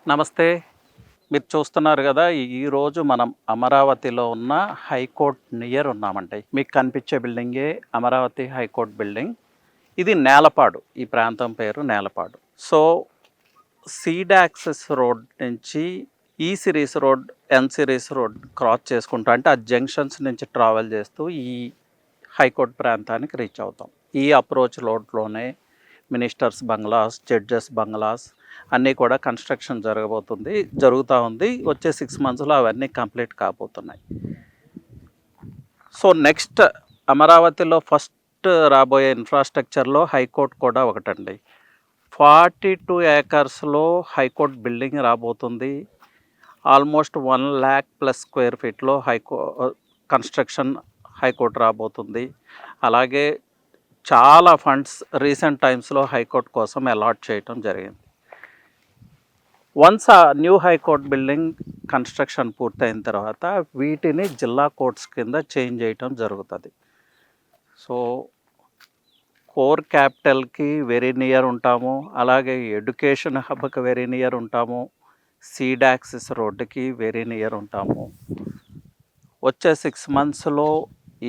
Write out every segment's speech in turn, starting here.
నమస్తే. మీరు చూస్తున్నారు గదా! ఈరోజు మనం అమరావతిలో ఉన్న హైకోర్ట్ నియర్ ఉన్నామండి. మీకు కనిపించే బిల్డింగే అమరావతి హైకోర్ట్ బిల్డింగ్. ఇది నేలపాడు. ఈ ప్రాంతం పేరు Nelapadu. So, seed access road నుంచి ఈ సిరీస్ రోడ్, ఎన్ సిరీస్ రోడ్ క్రాస్ చేసుకుంటూ అంటే ఆ జంక్షన్స్ నుంచి ట్రావెల్ చేస్తూ ఈ హైకోర్ట్ ప్రాంతానికి రీచ్ అవుతాం. ఈ అప్రోచ్ రోడ్లోనే మినిస్టర్స్ బంగ్లాస్, జడ్జెస్ బంగ్లాస్ అన్నీ కూడా కన్స్ట్రక్షన్ జరుగుతూ ఉంది. వచ్చే 6 మంత్స్లో అవన్నీ కంప్లీట్ కాబోతున్నాయి. సో నెక్స్ట్ అమరావతిలో ఫస్ట్ రాబోయే ఇన్ఫ్రాస్ట్రక్చర్లో హైకోర్టు కూడా ఒకటండి. 42 ఏకర్స్లో హైకోర్టు బిల్డింగ్ రాబోతుంది. ఆల్మోస్ట్ 1 lakh ప్లస్ స్క్వేర్ ఫీట్లో కన్స్ట్రక్షన్ హైకోర్టు రాబోతుంది. అలాగే చాలా ఫండ్స్ రీసెంట్ టైమ్స్లో హైకోర్టు కోసం అలాట్ చేయటం జరిగింది. వన్స్ ఆ న్యూ హైకోర్ట్ బిల్డింగ్ కన్స్ట్రక్షన్ పూర్తయిన తర్వాత వీటిని జిల్లా కోర్ట్స్ కింద చేంజ్ చేయటం జరుగుతుంది. సో కోర్ క్యాపిటల్కి వెరీ నియర్ ఉంటాము, అలాగే ఎడ్యుకేషన్ హబ్కి వెరీ నియర్ ఉంటాము, సీడ్ యాక్సిస్ రోడ్డుకి వెరీ నియర్ ఉంటాము. వచ్చే 6 మంత్స్లో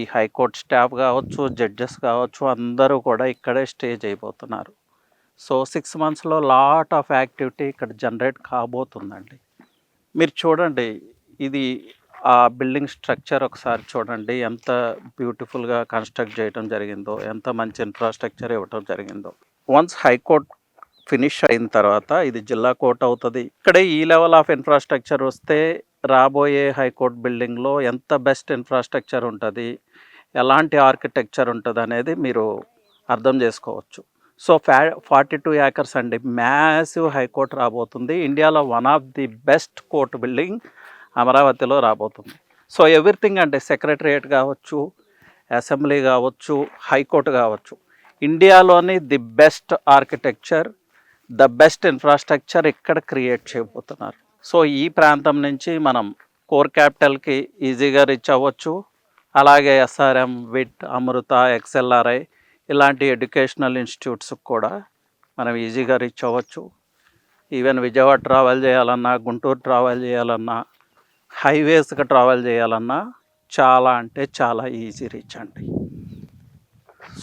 ఈ హైకోర్ట్ స్టాఫ్ కావచ్చు, జడ్జెస్ కావచ్చు, అందరూ కూడా ఇక్కడే స్టే చేయబోతున్నారు. సో 6 మంత్స్లో లాట్ ఆఫ్ యాక్టివిటీ ఇక్కడ జనరేట్ కాబోతుందండి. మీరు చూడండి, ఇది ఆ బిల్డింగ్ స్ట్రక్చర్ ఒకసారి చూడండి, ఎంత బ్యూటిఫుల్గా కన్స్ట్రక్ట్ చేయడం జరిగిందో, ఎంత మంచి ఇన్ఫ్రాస్ట్రక్చర్ ఇవ్వటం జరిగిందో. వన్స్ హైకోర్ట్ ఫినిష్ అయిన తర్వాత ఇది జిల్లా కోర్ట్ అవుతుంది. ఇక్కడే ఈ లెవెల్ ఆఫ్ ఇన్ఫ్రాస్ట్రక్చర్ వస్తే రాబోయే హైకోర్ట్ బిల్డింగ్లో ఎంత బెస్ట్ ఇన్ఫ్రాస్ట్రక్చర్ ఉంటుంది, ఎలాంటి ఆర్కిటెక్చర్ ఉంటుంది అనేది మీరు అర్థం చేసుకోవచ్చు. సో 42 ఏకర్స్ అండి, మ్యాసివ్ హైకోర్టు రాబోతుంది. ఇండియాలో one of the best court building అమరావతిలో రాబోతుంది. సో ఎవ్రీథింగ్ అంటే సెక్రటరియట్ కావచ్చు, అసెంబ్లీ కావచ్చు, హైకోర్టు కావచ్చు, ఇండియాలోని the best architecture, the best infrastructure ఇక్కడ క్రియేట్ చేయబోతున్నారు. సో ఈ ప్రాంతం నుంచి మనం కోర్ క్యాపిటల్కి ఈజీగా రీచ్ అవ్వచ్చు. అలాగే ఎస్ఆర్ఎం, విట్, అమృత, ఎక్స్ఎల్ఆర్ఐ ఇలాంటి ఎడ్యుకేషనల్ ఇన్స్టిట్యూట్స్కి కూడా మనం ఈజీగా రీచ్ అవ్వచ్చు. ఈవెన్ విజయవాడ ట్రావెల్ చేయాలన్నా, గుంటూరు ట్రావెల్ చేయాలన్నా, హైవేస్కి ట్రావెల్ చేయాలన్నా చాలా అంటే చాలా ఈజీ రీచ్ అండి.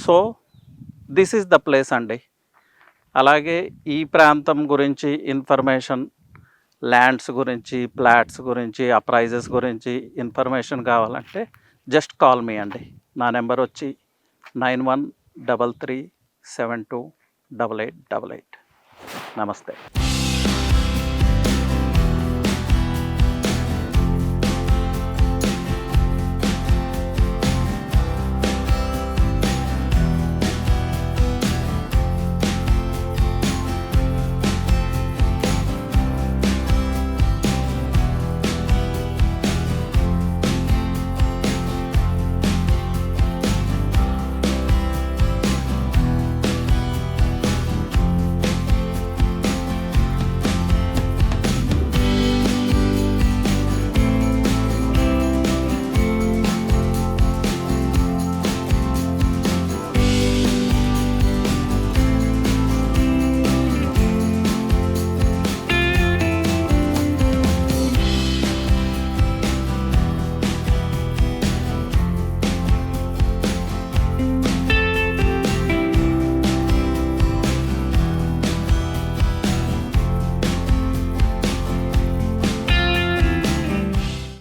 So this is the place అండి. అలాగే ఈ ప్రాంతం గురించి ఇన్ఫర్మేషన్, ల్యాండ్స్ గురించి, ప్లాట్స్ గురించి, ఆ ప్రైజెస్ గురించి ఇన్ఫర్మేషన్ కావాలంటే జస్ట్ కాల్ మీ అండి. నా నెంబర్ వచ్చి 9133728888. నమస్తే.